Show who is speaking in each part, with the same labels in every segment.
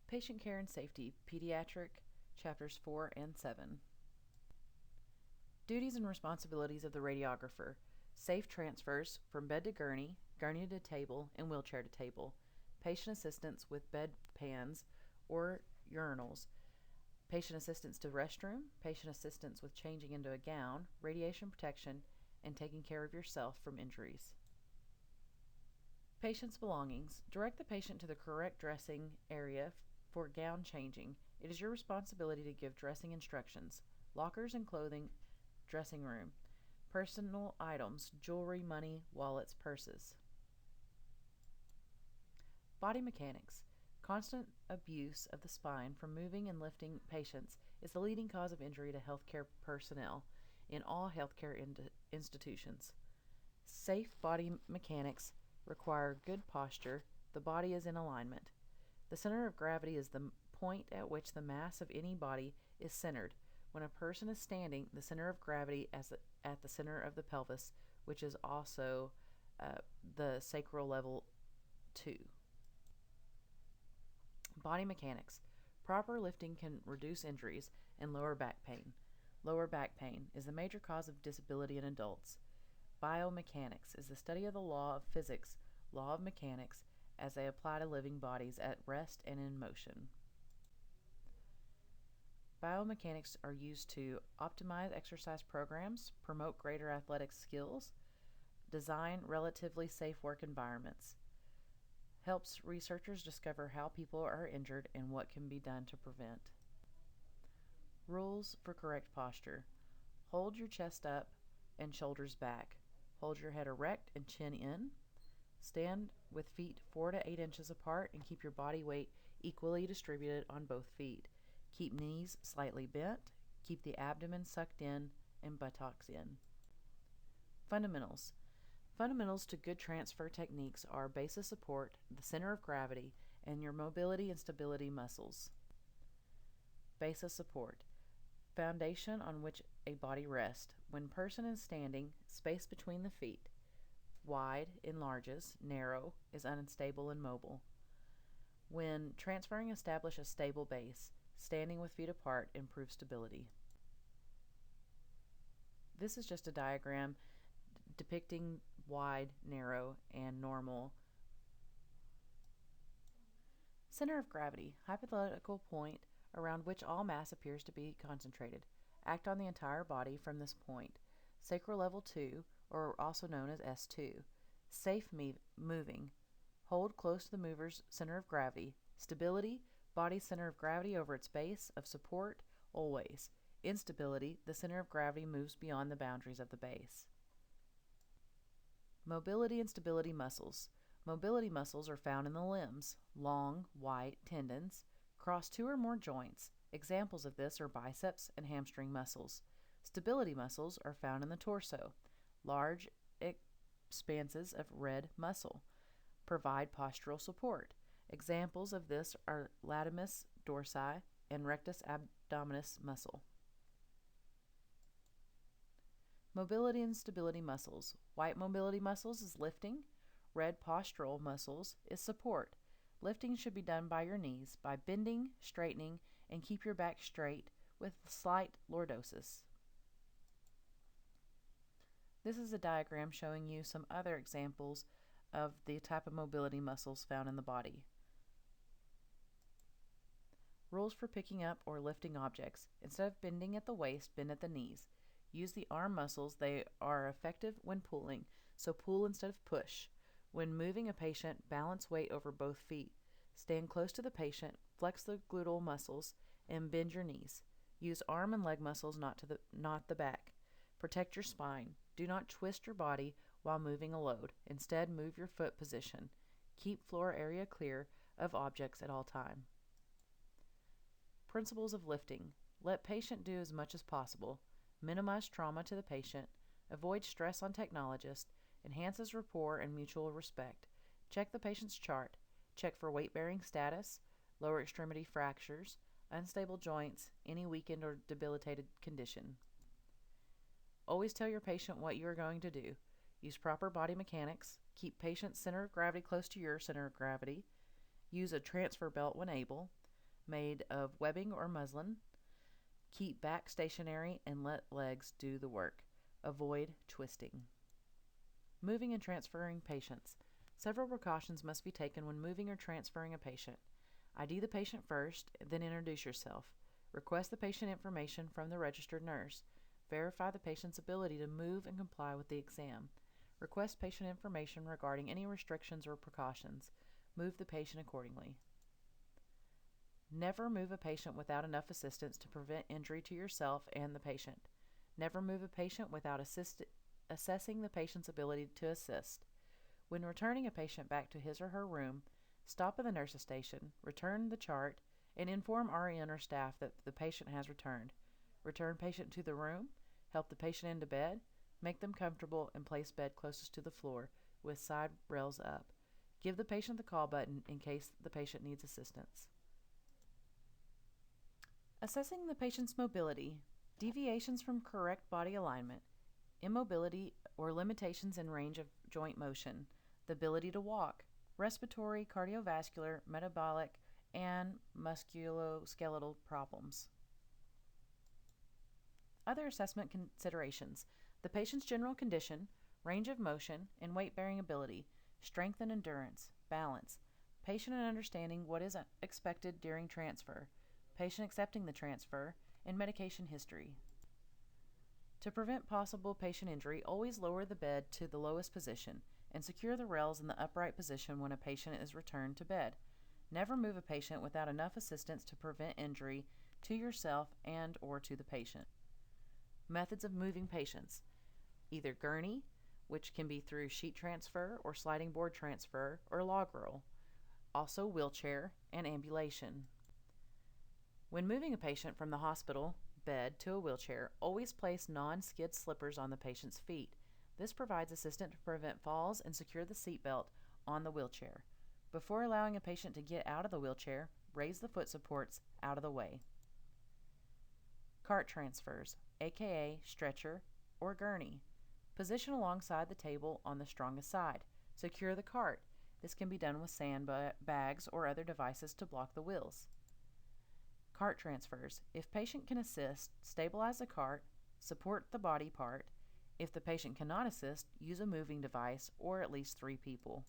Speaker 1: Patient Care and Safety, Pediatric, Chapters 4 and 7. Duties and responsibilities of the radiographer. Safe transfers from bed to gurney, gurney to table, and wheelchair to table. Patient assistance with bed pans or urinals. Patient assistance to restroom, patient assistance with changing into a gown, radiation protection, and taking care of yourself from injuries. Patient's belongings. Direct the patient to the correct dressing area for gown changing. It is your responsibility to give dressing instructions. Lockers and clothing, dressing room. Personal items, jewelry, money, wallets, purses. Body mechanics. Constant abuse of the spine from moving and lifting patients is the leading cause of injury to healthcare personnel in all healthcare institutions. Safe body mechanics require good posture. The body is in alignment. The center of gravity is the point at which the mass of any body is centered. When a person is standing, the center of gravity is at the center of the pelvis, which is also the sacral level 2. Body mechanics. Proper lifting can reduce injuries and lower back pain. Lower back pain is the major cause of disability in adults. Biomechanics is the study of the law of physics, law of mechanics, as they apply to living bodies at rest and in motion. Biomechanics are used to optimize exercise programs, promote greater athletic skills, design relatively safe work environments, helps researchers discover how people are injured and what can be done to prevent. Rules for correct posture. Hold your chest up and shoulders back. Hold your head erect and chin in. Stand with feet 4 to 8 inches apart and keep your body weight equally distributed on both feet. Keep knees slightly bent. Keep the abdomen sucked in and buttocks in. Fundamentals. Fundamentals to good transfer techniques are base of support, the center of gravity, and your mobility and stability muscles. Base of support. Foundation on which a body rests. When person is standing, space between the feet. Wide enlarges, narrow is unstable and mobile. When transferring, establish a stable base. Standing with feet apart improves stability. This is just a diagram depicting wide, narrow, and normal. Center of gravity, hypothetical point around which all mass appears to be concentrated. Act on the entire body from this point. Sacral level 2, or also known as S2. Safe moving. Hold close to the mover's center of gravity. Stability, body center of gravity over its base of support, always. Instability, the center of gravity moves beyond the boundaries of the base. Mobility and stability muscles. Mobility muscles are found in the limbs. Long, white tendons cross 2 or more joints. Examples of this are biceps and hamstring muscles. Stability muscles are found in the torso. Large expanses of red muscle provide postural support. Examples of this are latissimus dorsi and rectus abdominis muscle. Mobility and stability muscles. White mobility muscles is lifting. Red postural muscles is support. Lifting should be done by your knees by bending, straightening, and keep your back straight with slight lordosis. This is a diagram showing you some other examples of the type of mobility muscles found in the body. Rules for picking up or lifting objects. Instead of bending at the waist, bend at the knees. Use the arm muscles. They are effective when pulling, so pull instead of push. When moving a patient, balance weight over both feet. Stand close to the patient, flex the gluteal muscles, and bend your knees. Use arm and leg muscles, not the back. Protect your spine. Do not twist your body while moving a load. Instead, move your foot position. Keep floor area clear of objects at all time. Principles of lifting. Let patient do as much as possible. Minimize trauma to the patient. Avoid stress on technologist. Enhances rapport and mutual respect. Check the patient's chart. Check for weight-bearing status, lower extremity fractures, unstable joints, any weakened or debilitated condition. Always tell your patient what you are going to do. Use proper body mechanics. Keep patient's center of gravity close to your center of gravity. Use a transfer belt when able. made of webbing or muslin. Keep back stationary and let legs do the work. Avoid twisting. Moving and transferring patients. Several precautions must be taken when moving or transferring a patient. ID the patient first, then introduce yourself. Request the patient information from the registered nurse. Verify the patient's ability to move and comply with the exam. Request patient information regarding any restrictions or precautions. Move the patient accordingly. Never move a patient without enough assistance to prevent injury to yourself and the patient. Never move a patient without assessing the patient's ability to assist. When returning a patient back to his or her room, stop at the nurse's station, return the chart, and inform RN or staff that the patient has returned. Return patient to the room, help the patient into bed, make them comfortable, and place bed closest to the floor with side rails up. Give the patient the call button in case the patient needs assistance. Assessing the patient's mobility. Deviations from correct body alignment, immobility or limitations in range of joint motion, the ability to walk, respiratory, cardiovascular, metabolic, and musculoskeletal problems. Other assessment considerations: the patient's general condition, range of motion, and weight-bearing ability, strength and endurance, balance, patient and understanding what is expected during transfer, patient accepting the transfer, and medication history. To prevent possible patient injury, always lower the bed to the lowest position and secure the rails in the upright position when a patient is returned to bed. Never move a patient without enough assistance to prevent injury to yourself and or to the patient. Methods of moving patients: either gurney, which can be through sheet transfer or sliding board transfer or log roll, also wheelchair and ambulation. When moving a patient from the hospital bed to a wheelchair, always place non-skid slippers on the patient's feet. This provides assistance to prevent falls and secure the seat belt on the wheelchair. Before allowing a patient to get out of the wheelchair, raise the foot supports out of the way. Cart transfers, aka stretcher or gurney. Position alongside the table on the strongest side. Secure the cart. This can be done with sandbags or other devices to block the wheels. Cart transfers. If patient can assist, stabilize the cart, support the body part. If the patient cannot assist, use a moving device or at least 3 people.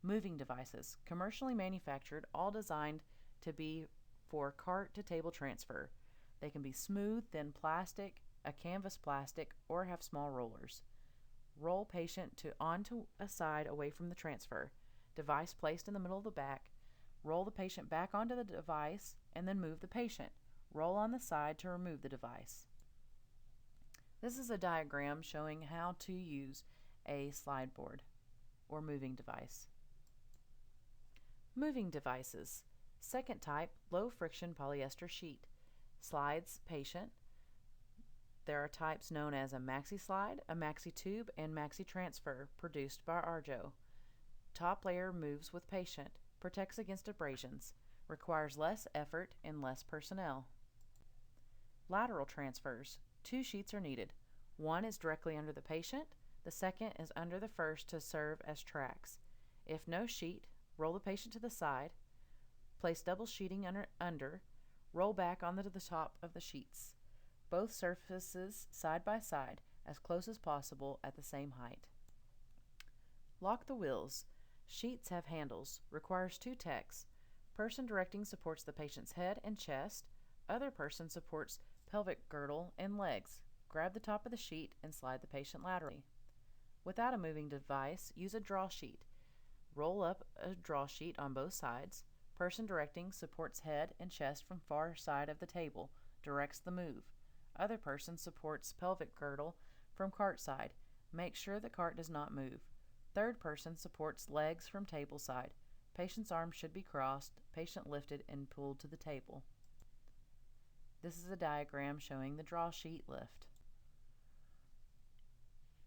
Speaker 1: Moving devices. Commercially manufactured, all designed to be for cart to table transfer. They can be smooth, thin plastic, a canvas plastic, or have small rollers. Roll patient onto a side away from the transfer. Device placed in the middle of the back. Roll the patient back onto the device and then move the patient. Roll on the side to remove the device. This is a diagram showing how to use a slide board or moving device. Moving devices. Second type, low friction polyester sheet. Slides patient. There are types known as a maxi slide, a maxi tube, and maxi transfer produced by Arjo. Top layer moves with patient, protects against abrasions, requires less effort and less personnel. Lateral transfers. 2 sheets are needed. One is directly under the patient. The second is under the first to serve as tracks. If no sheet, roll the patient to the side, place double sheeting under, roll back onto the top of the sheets. Both surfaces side by side, as close as possible at the same height. Lock the wheels. Sheets have handles. Requires 2 techs. Person directing supports the patient's head and chest. Other person supports pelvic girdle and legs. Grab the top of the sheet and slide the patient laterally. Without a moving device, use a draw sheet. Roll up a draw sheet on both sides. Person directing supports head and chest from far side of the table, directs the move. Other person supports pelvic girdle from cart side. Make sure the cart does not move. Third person supports legs from table side. Patient's arms should be crossed, patient lifted and pulled to the table. This is a diagram showing the draw sheet lift.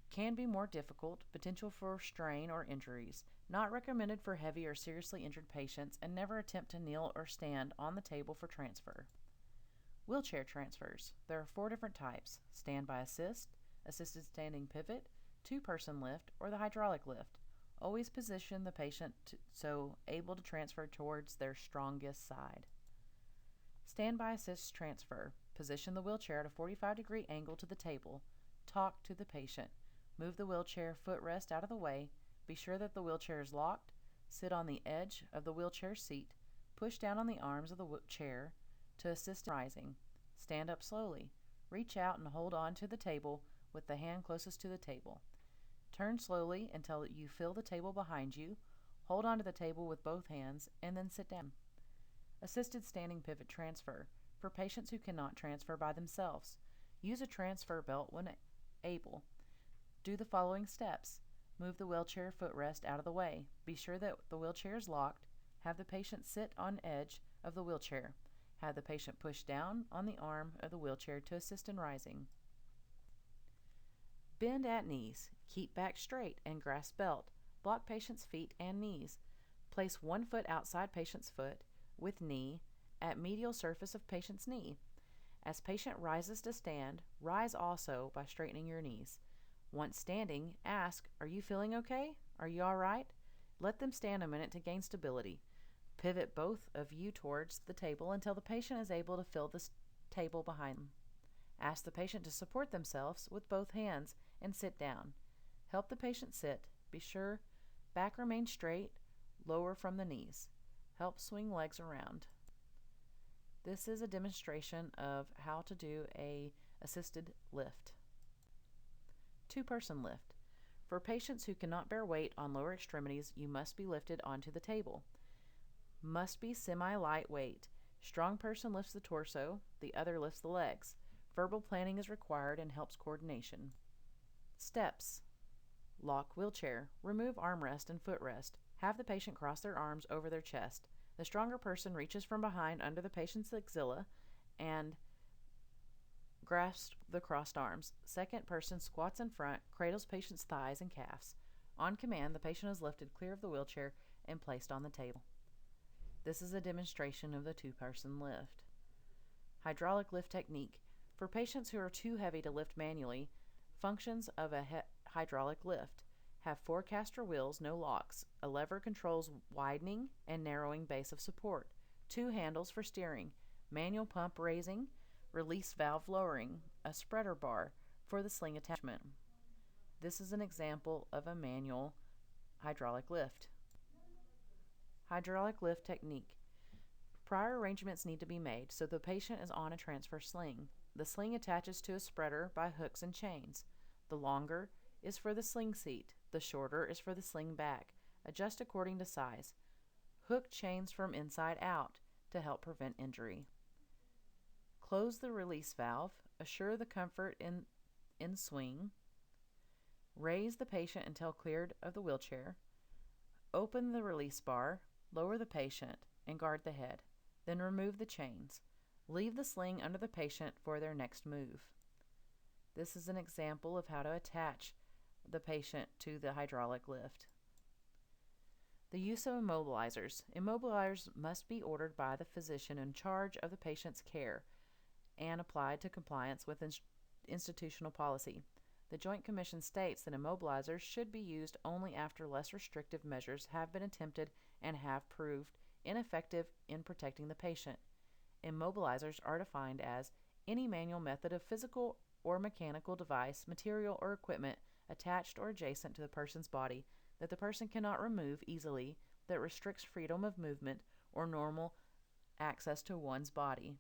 Speaker 1: Can be more difficult, potential for strain or injuries. Not recommended for heavy or seriously injured patients, and never attempt to kneel or stand on the table for transfer. Wheelchair transfers. There are 4 different types: standby assist, assisted standing pivot, 2-person lift, or the hydraulic lift. Always position the patient so able to transfer towards their strongest side. Standby assist transfer. Position the wheelchair at a 45-degree angle to the table. Talk to the patient. Move the wheelchair footrest out of the way. Be sure that the wheelchair is locked. Sit on the edge of the wheelchair seat. Push down on the arms of the chair to assist in rising. Stand up slowly. Reach out and hold on to the table with the hand closest to the table. Turn slowly until you feel the table behind you. Hold on to the table with both hands and then sit down. Assisted standing pivot transfer. For patients who cannot transfer by themselves, use a transfer belt when able. Do the following steps. Move the wheelchair footrest out of the way. Be sure that the wheelchair is locked. Have the patient sit on edge of the wheelchair. Have the patient push down on the arm of the wheelchair to assist in rising. Bend at knees. Keep back straight and grasp belt. Block patient's feet and knees. Place one foot outside patient's foot with knee at medial surface of patient's knee. As patient rises to stand, rise also by straightening your knees. Once standing, ask, "Are you feeling okay? Are you all right?" Let them stand a minute to gain stability. Pivot both of you towards the table until the patient is able to feel the table behind them. Ask the patient to support themselves with both hands and sit down. Help the patient sit. Be sure back remains straight, lower from the knees. Help swing legs around. This is a demonstration of how to do a assisted lift. Two-person lift. For patients who cannot bear weight on lower extremities, you must be lifted onto the table. Must be semi-lightweight. Strong person lifts the torso, the other lifts the legs. Verbal planning is required and helps coordination. Steps. Lock wheelchair. Remove armrest and footrest. Have the patient cross their arms over their chest. The stronger person reaches from behind under the patient's axilla and grasps the crossed arms. Second person squats in front, cradles patient's thighs and calves. On command, the patient is lifted clear of the wheelchair and placed on the table. This is a demonstration of the two-person lift. Hydraulic lift technique. For patients who are too heavy to lift manually, functions of a hydraulic lift. Have 4 caster wheels, no locks. A lever controls widening and narrowing base of support. 2 handles for steering. Manual pump raising, release valve lowering. A spreader bar for the sling attachment. This is an example of a manual hydraulic lift. Hydraulic lift technique. Prior arrangements need to be made so the patient is on a transfer sling. The sling attaches to a spreader by hooks and chains. The longer is for the sling seat. The shorter is for the sling back. Adjust according to size. Hook chains from inside out to help prevent injury. Close the release valve. Assure the comfort in swing. Raise the patient until cleared of the wheelchair. Open the release bar. Lower the patient and guard the head. Then remove the chains. Leave the sling under the patient for their next move. This is an example of how to attach the patient to the hydraulic lift. The use of immobilizers. Immobilizers must be ordered by the physician in charge of the patient's care and applied to compliance with institutional policy. The Joint Commission states that immobilizers should be used only after less restrictive measures have been attempted and have proved ineffective in protecting the patient. Immobilizers are defined as any manual method of physical or mechanical device, material, or equipment attached or adjacent to the person's body that the person cannot remove easily, that restricts freedom of movement or normal access to one's body.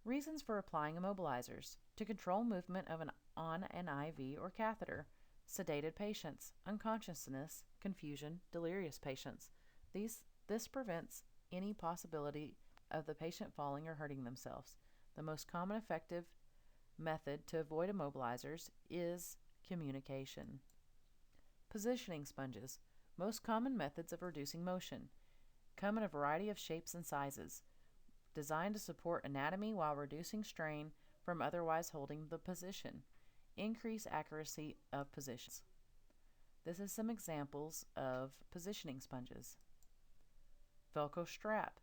Speaker 1: Reasons for applying immobilizers: to control movement on an IV or catheter, sedated patients, unconsciousness, confusion, delirious patients. This prevents any possibility of the patient falling or hurting themselves. The most common effective method to avoid immobilizers is communication. Positioning sponges. Most common methods of reducing motion. Come in a variety of shapes and sizes. Designed to support anatomy while reducing strain from otherwise holding the position. Increase accuracy of positions. This is some examples of positioning sponges. Velcro strap.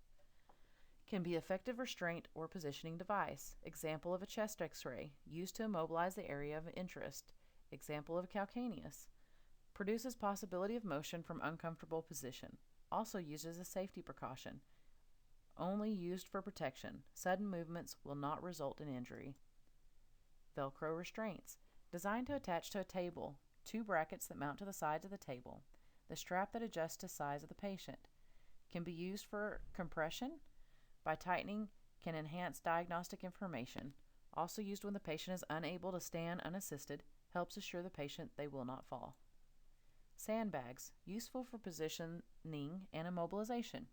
Speaker 1: Can be effective restraint or positioning device. Example of a chest x-ray, used to immobilize the area of interest. Example of a calcaneus. Produces possibility of motion from uncomfortable position. Also used as a safety precaution. only used for protection. Sudden movements will not result in injury. Velcro restraints, designed to attach to a table. 2 brackets that mount to the sides of the table. The strap that adjusts to size of the patient. Can be used for compression. By tightening, can enhance diagnostic information. Also used when the patient is unable to stand unassisted, helps assure the patient they will not fall. Sandbags, useful for positioning and immobilization.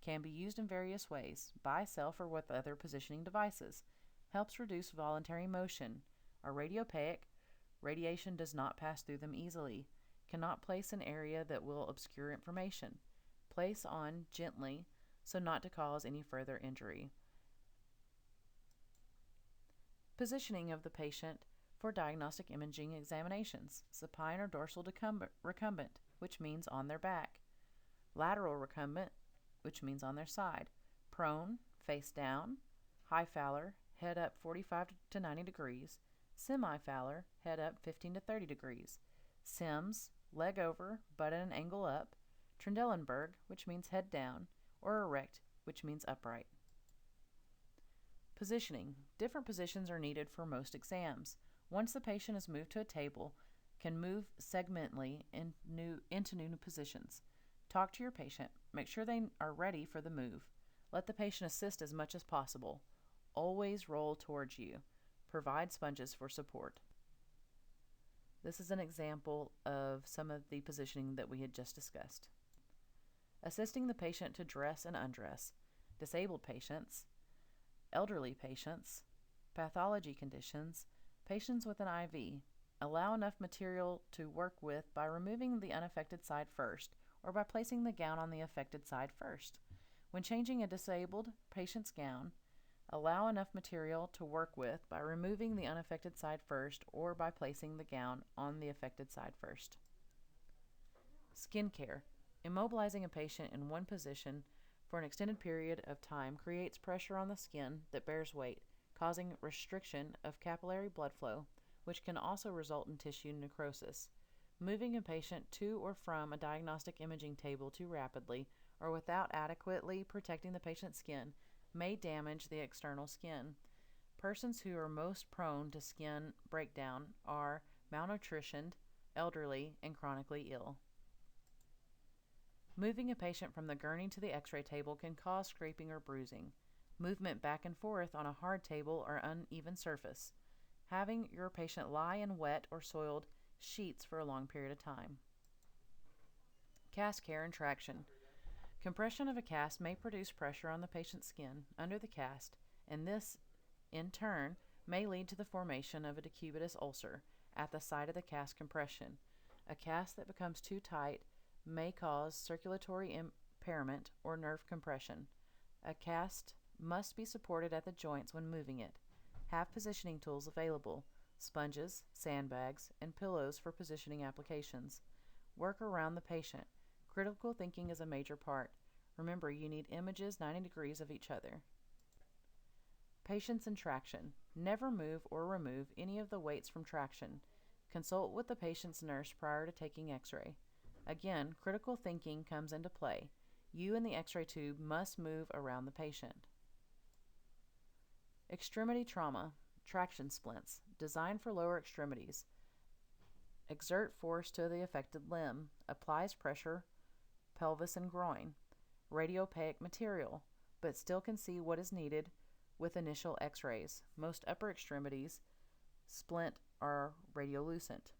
Speaker 1: Can be used in various ways, by self or with other positioning devices. Helps reduce voluntary motion. Are radiopaic. Radiation does not pass through them easily. Cannot place an area that will obscure information. Place on gently so not to cause any further injury. Positioning of the patient for diagnostic imaging examinations. Supine or dorsal recumbent, which means on their back. Lateral recumbent, which means on their side. Prone, face down. High Fowler, head up 45 to 90 degrees. Semi-Fowler, head up 15 to 30 degrees. Sims, leg over, butt at an angle up. Trendelenburg, which means head down, or erect, which means upright. Positioning. Different positions are needed for most exams. Once the patient is moved to a table, can move segmentally into new positions. Talk to your patient. Make sure they are ready for the move. Let the patient assist as much as possible. Always roll towards you. Provide sponges for support. This is an example of some of the positioning that we had just discussed. Assisting the patient to dress and undress. Disabled patients, elderly patients, pathology conditions, patients with an IV. Allow enough material to work with by removing the unaffected side first, or by placing the gown on the affected side first. When changing a disabled patient's gown, allow enough material to work with by removing the unaffected side first, or by placing the gown on the affected side first. Skin care. Immobilizing a patient in one position for an extended period of time creates pressure on the skin that bears weight, causing restriction of capillary blood flow, which can also result in tissue necrosis. Moving a patient to or from a diagnostic imaging table too rapidly or without adequately protecting the patient's skin may damage the external skin. Persons who are most prone to skin breakdown are malnutritioned, elderly, and chronically ill. Moving a patient from the gurney to the x-ray table can cause scraping or bruising. Movement back and forth on a hard table or uneven surface. Having your patient lie in wet or soiled sheets for a long period of time. Cast care and traction. Compression of a cast may produce pressure on the patient's skin under the cast, and this, in turn, may lead to the formation of a decubitus ulcer at the site of the cast compression. A cast that becomes too tight may cause circulatory impairment or nerve compression. A cast must be supported at the joints when moving it. Have positioning tools available: sponges, sandbags, and pillows for positioning applications. Work around the patient. Critical thinking is a major part. Remember, you need images 90 degrees of each other. Patience and traction. Never move or remove any of the weights from traction. Consult with the patient's nurse prior to taking x-ray. Again, critical thinking comes into play. You and the x-ray tube must move around the patient. Extremity trauma. Traction splints. Designed for lower extremities. Exert force to the affected limb. Applies pressure, pelvis and groin. Radiopaic material, but still can see what is needed with initial x-rays. Most upper extremities splint are radiolucent.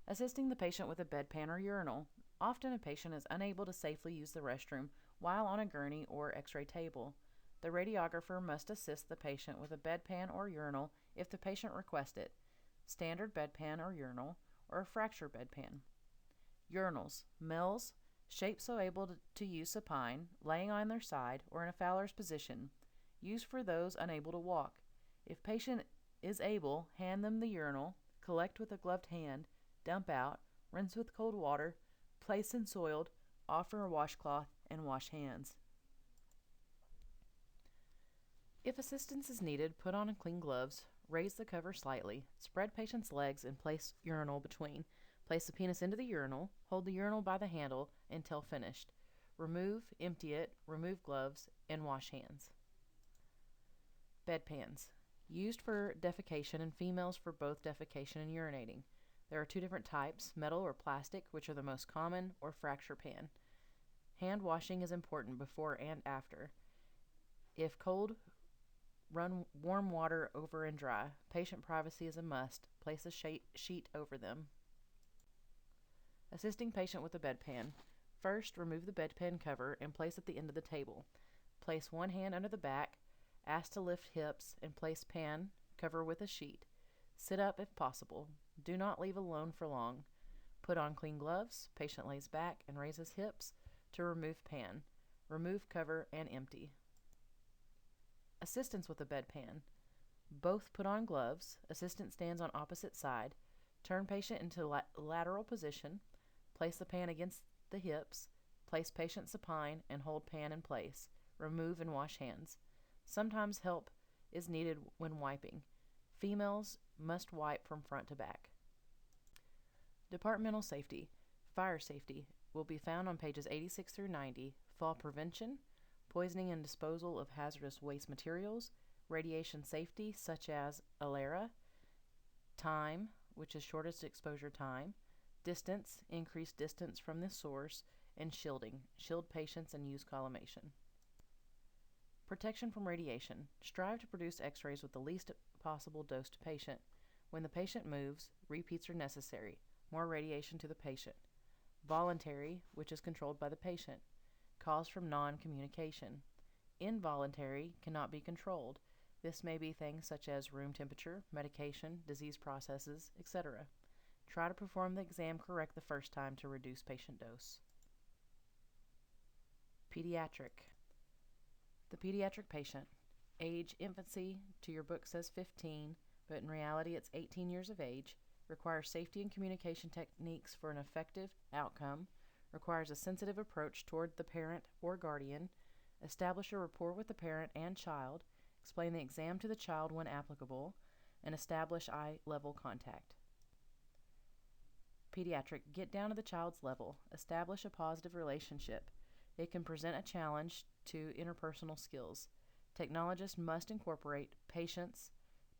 Speaker 1: Assisting the patient with a bedpan or urinal. Often a patient is unable to safely use the restroom while on a gurney or x-ray table. The radiographer must assist the patient with a bedpan or urinal if the patient requests it, standard bedpan or urinal, or a fracture bedpan. Urinals. Mills, shaped so able to use supine, laying on their side, or in a Fowler's position. Used for those unable to walk. If patient is able, hand them the urinal, collect with a gloved hand, dump out, rinse with cold water, place in soiled, offer a washcloth, and wash hands. If assistance is needed, put on clean gloves, raise the cover slightly, spread patient's legs and place urinal between. Place the penis into the urinal, hold the urinal by the handle until finished. Remove, empty it, remove gloves, and wash hands. Bedpans. Used for defecation and females for both defecation and urinating. There are two different types, metal or plastic, which are the most common, or fracture pan. Hand washing is important before and after. If cold, run warm water over and dry. Patient privacy is a must. Place a sheet over them. Assisting patient with a bedpan. First, remove the bedpan cover and place at the end of the table. Place one hand under the back, ask to lift hips, and place pan, cover with a sheet. Sit up if possible. Do not leave alone for long. Put on clean gloves. Patient lays back and raises hips to remove pan. Remove cover and empty. Assistance with the bedpan. Both put on gloves. Assistant stands on opposite side. Turn patient into lateral position. Place the pan against the hips. Place patient supine and hold pan in place. Remove and wash hands. Sometimes help is needed when wiping. Females must wipe from front to back. Departmental safety. Fire safety will be found on pages 86 through 90. Fall prevention, poisoning and disposal of hazardous waste materials, radiation safety such as ALERA, time, which is shortest exposure time, distance, increased distance from the source, and shielding, shield patients and use collimation. Protection from radiation. Strive to produce x-rays with the least possible dose to patient. When the patient moves, repeats are necessary. More radiation to the patient. Voluntary, which is controlled by the patient. Cause from non-communication. Involuntary cannot be controlled. This may be things such as room temperature, medication, disease processes, etc. Try to perform the exam correct the first time to reduce patient dose. Pediatric. The pediatric patient. Age infancy, to your book says 15, but in reality it's 18 years of age. Requires safety and communication techniques for an effective outcome. Requires a sensitive approach toward the parent or guardian. Establish a rapport with the parent and child. Explain the exam to the child when applicable. And establish eye-level contact. Pediatric. Get down to the child's level. Establish a positive relationship. It can present a challenge to interpersonal skills. Technologists must incorporate patience,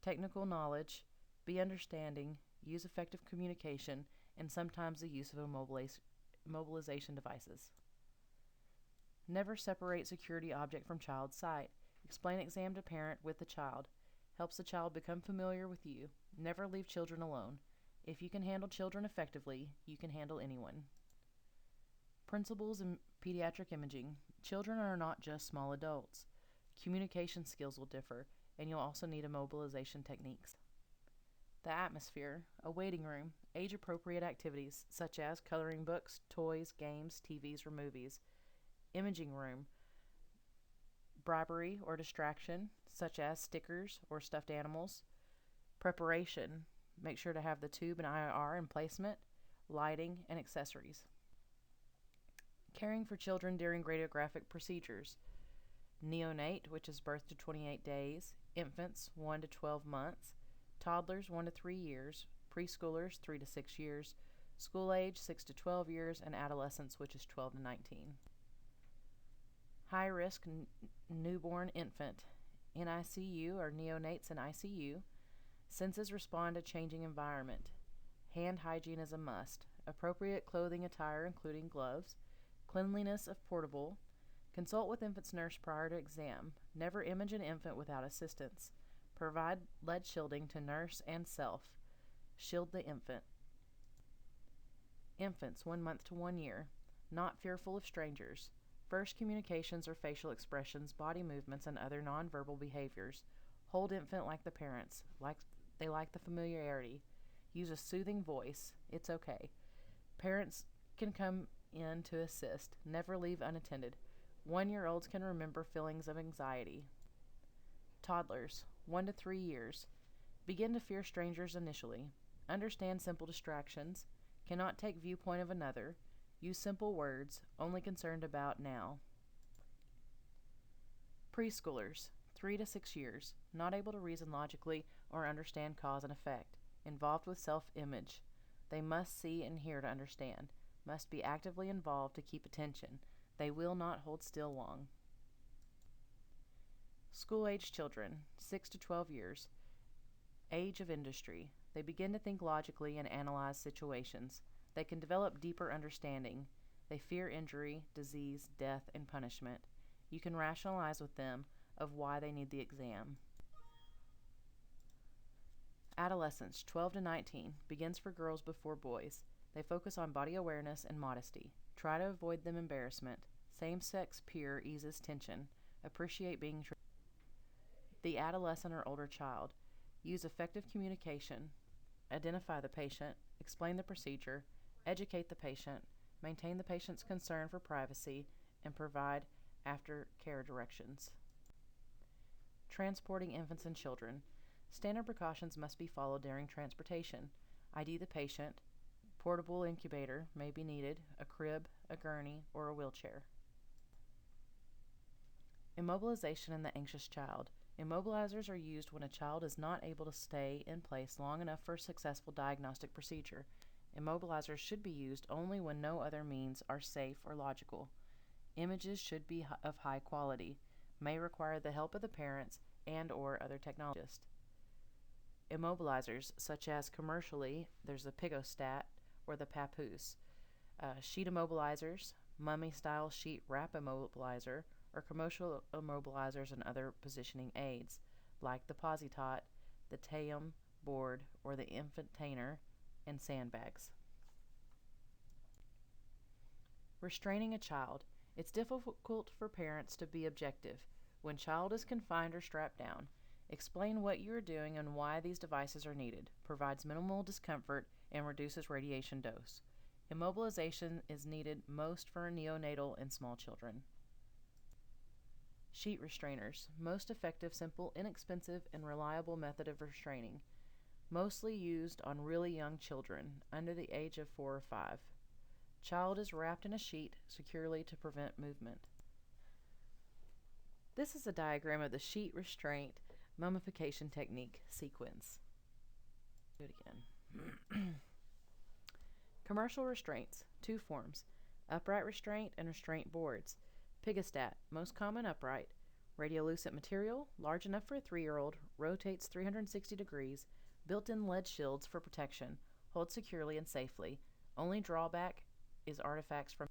Speaker 1: technical knowledge, be understanding, use effective communication, and sometimes the use of immobilization devices. Never separate security object from child's sight. Explain exam to parent with the child. Helps the child become familiar with you. Never leave children alone. If you can handle children effectively, you can handle anyone. Principles in pediatric imaging. Children are not just small adults. Communication skills will differ, and you'll also need immobilization techniques. The atmosphere, a waiting room, age-appropriate activities such as coloring books, toys, games, TVs, or movies. Imaging room, bribery or distraction such as stickers or stuffed animals. Preparation, make sure to have the tube and IR in placement, lighting, and accessories. Caring for children during radiographic procedures. Neonate, which is birth to 28 days, infants 1 to 12 months, toddlers 1 to 3 years, preschoolers 3 to 6 years, school age 6 to 12 years, and adolescents, which is 12 to 19. High risk newborn infant. NICU or neonates in ICU. Senses respond to changing environment. Hand hygiene is a must. Appropriate clothing attire including gloves. Cleanliness of portable. Consult with infant's nurse prior to exam. Never image an infant without assistance. Provide lead shielding to nurse and self. Shield the infant. Infants 1 month to 1 year. Not fearful of strangers. First communications are facial expressions, body movements, and other nonverbal behaviors. Hold infant like the parents. They like the familiarity. Use a soothing voice. It's okay. Parents can come in to assist. Never leave unattended. 1-year-olds can remember feelings of anxiety. Toddlers, 1 to 3 years. Begin to fear strangers initially. Understand simple distractions. Cannot take viewpoint of another. Use simple words, only concerned about now. Preschoolers, 3 to 6 years. Not able to reason logically or understand cause and effect. Involved with self-image. They must see and hear to understand. Must be actively involved to keep attention. They will not hold still long. School-age children, 6 to 12 years, age of industry. They begin to think logically and analyze situations. They can develop deeper understanding. They fear injury, disease, death, and punishment. You can rationalize with them of why they need the exam. Adolescence, 12 to 19, begins for girls before boys. They focus on body awareness and modesty. Try to avoid them embarrassment. Same-sex peer eases tension. Appreciate being treated. The adolescent or older child. Use effective communication. Identify the patient. Explain the procedure. Educate the patient. Maintain the patient's concern for privacy. And provide aftercare directions. Transporting infants and children. Standard precautions must be followed during transportation. ID the patient. Portable incubator may be needed, a crib, a gurney, or a wheelchair. Immobilization in the anxious child. Immobilizers are used when a child is not able to stay in place long enough for a successful diagnostic procedure. Immobilizers should be used only when no other means are safe or logical. Images should be of high quality, may require the help of the parents and/or other technologists. Immobilizers, such as commercially, there's the Pigostat or the Papoose. Sheet immobilizers, mummy-style sheet wrap immobilizer, or commercial immobilizers and other positioning aids, like the Positot, the Tayum board, or the Infantainer, and sandbags. Restraining a child. It's difficult for parents to be objective when child is confined or strapped down. Explain what you are doing and why these devices are needed, provides minimal discomfort, and reduces radiation dose. Immobilization is needed most for neonatal and small children. Sheet restrainers, most effective, simple, inexpensive, and reliable method of restraining. Mostly used on really young children, under the age of 4 or 5. Child is wrapped in a sheet securely to prevent movement. This is a diagram of the sheet restraint mummification technique sequence. Do it again. Commercial restraints, 2 forms, upright restraint and restraint boards. Pigostat, most common upright, radiolucent material, large enough for a 3-year-old, rotates 360 degrees, built-in lead shields for protection, holds securely and safely. Only drawback is artifacts from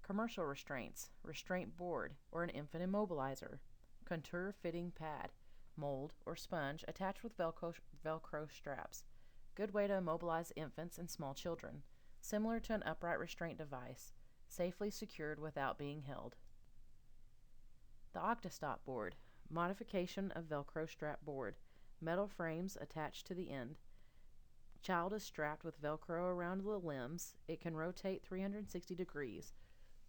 Speaker 1: commercial restraints, restraint board, or an infant immobilizer, contour fitting pad, mold, or sponge attached with Velcro straps. Good way to immobilize infants and small children. Similar to an upright restraint device, safely secured without being held. The Octostop board, modification of Velcro strap board, metal frames attached to the end. Child is strapped with Velcro around the limbs. It can rotate 360 degrees.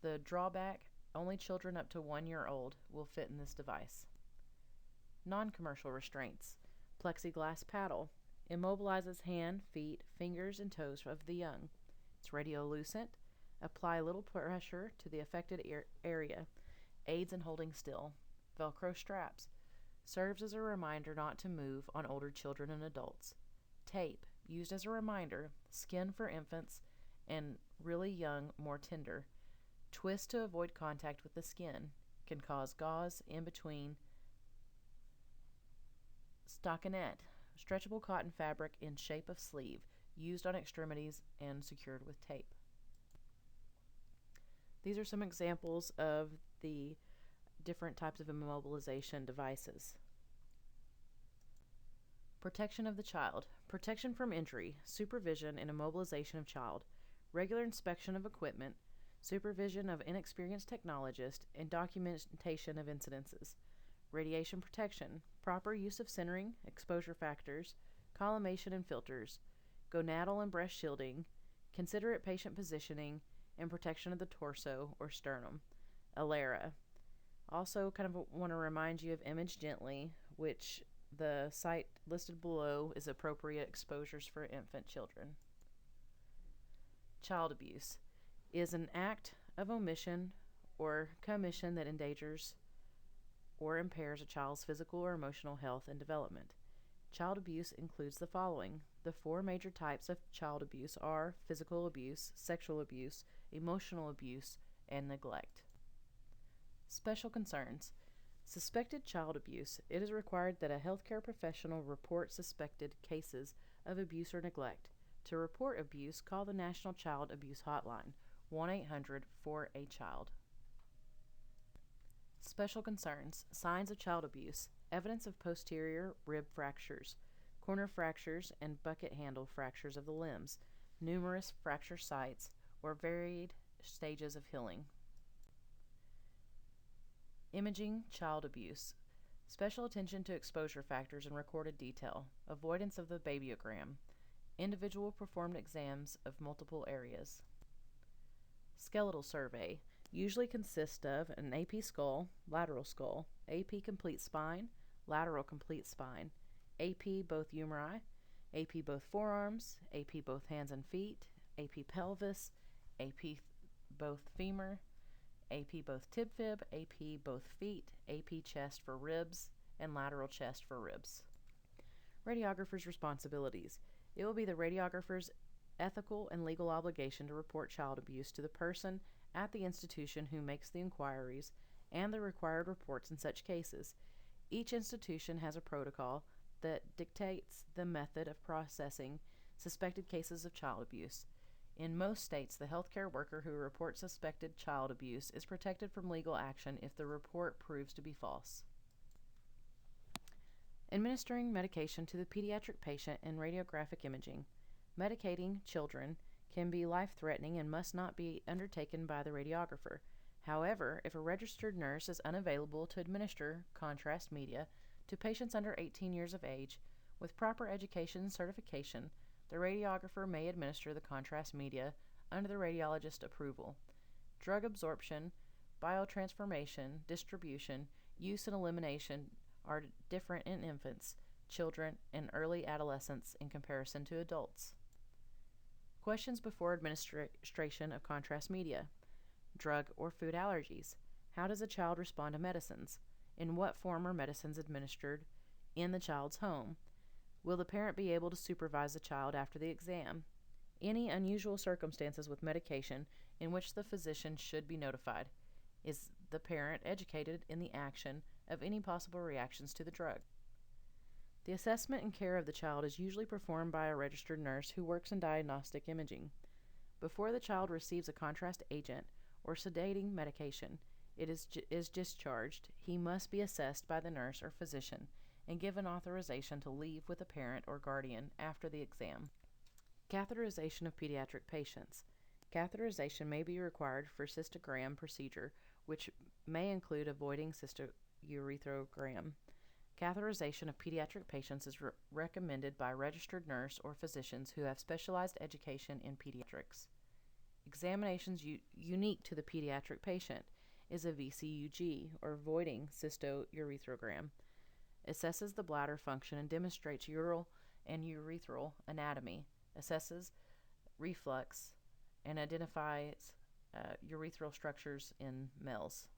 Speaker 1: The drawback, only children up to 1 year old will fit in this device. Non-commercial restraints. Plexiglass paddle. Immobilizes hand, feet, fingers, and toes of the young. It's radiolucent. Apply little pressure to the affected area. Aids in holding still. Velcro straps. Serves as a reminder not to move on older children and adults. Tape. Used as a reminder. Skin for infants and really young, more tender. Twist to avoid contact with the skin. Can cause gauze in between. Stockinette. Stretchable cotton fabric in shape of sleeve. Used on extremities and secured with tape. These are some examples of the different types of immobilization devices. Protection of the child. Protection from injury, supervision and immobilization of child, regular inspection of equipment, supervision of inexperienced technologists, and documentation of incidences. Radiation protection, proper use of centering, exposure factors, collimation and filters, gonadal and breast shielding, considerate patient positioning, and protection of the torso or sternum. Alera. Also kind of want to remind you of Image Gently, which the site listed below is appropriate exposures for infant children. Child abuse is an act of omission or commission that endangers or impairs a child's physical or emotional health and development. Child abuse includes the following. The 4 major types of child abuse are physical abuse, sexual abuse, emotional abuse, and neglect. Special concerns. Suspected child abuse. It is required that a healthcare professional report suspected cases of abuse or neglect. To report abuse, call the National Child Abuse Hotline, 1-800-4-A-CHILD. Special concerns. Signs of child abuse. Evidence of posterior rib fractures, corner fractures, and bucket handle fractures of the limbs, numerous fracture sites, or varied stages of healing. Imaging child abuse. Special attention to exposure factors and recorded detail. Avoidance of the babyogram. Individual performed exams of multiple areas. Skeletal survey. Usually consists of an AP skull, lateral skull, AP complete spine, lateral complete spine, AP both humeri, AP both forearms, AP both hands and feet, AP pelvis, AP both femur, AP both tib fib, AP both feet, AP chest for ribs, and lateral chest for ribs. Radiographer's responsibilities. It will be the radiographer's ethical and legal obligation to report child abuse to the person at the institution who makes the inquiries and the required reports in such cases. Each institution has a protocol that dictates the method of processing suspected cases of child abuse. In most states, the healthcare worker who reports suspected child abuse is protected from legal action if the report proves to be false. Administering medication to the pediatric patient in radiographic imaging. Medicating children can be life-threatening and must not be undertaken by the radiographer. However, if a registered nurse is unavailable to administer contrast media to patients under 18 years of age, with proper education and certification, the radiographer may administer the contrast media under the radiologist's approval. Drug absorption, biotransformation, distribution, use, and elimination are different in infants, children, and early adolescents in comparison to adults. Questions before administration of contrast media. Drug or food allergies. How does a child respond to medicines? In what form are medicines administered in the child's home? Will the parent be able to supervise the child after the exam? Any unusual circumstances with medication in which the physician should be notified? Is the parent educated in the action of any possible reactions to the drug? The assessment and care of the child is usually performed by a registered nurse who works in diagnostic imaging. Before the child receives a contrast agent or sedating medication is discharged, he must be assessed by the nurse or physician and given authorization to leave with a parent or guardian after the exam. Catheterization of pediatric patients. Catheterization may be required for cystogram procedure, which may include avoiding cystourethrogram. Catheterization of pediatric patients is recommended by a registered nurse or physicians who have specialized education in pediatrics. Examinations unique to the pediatric patient is a VCUG, or voiding cystourethrogram. Assesses the bladder function and demonstrates ural and urethral anatomy, assesses reflux, and identifies urethral structures in males.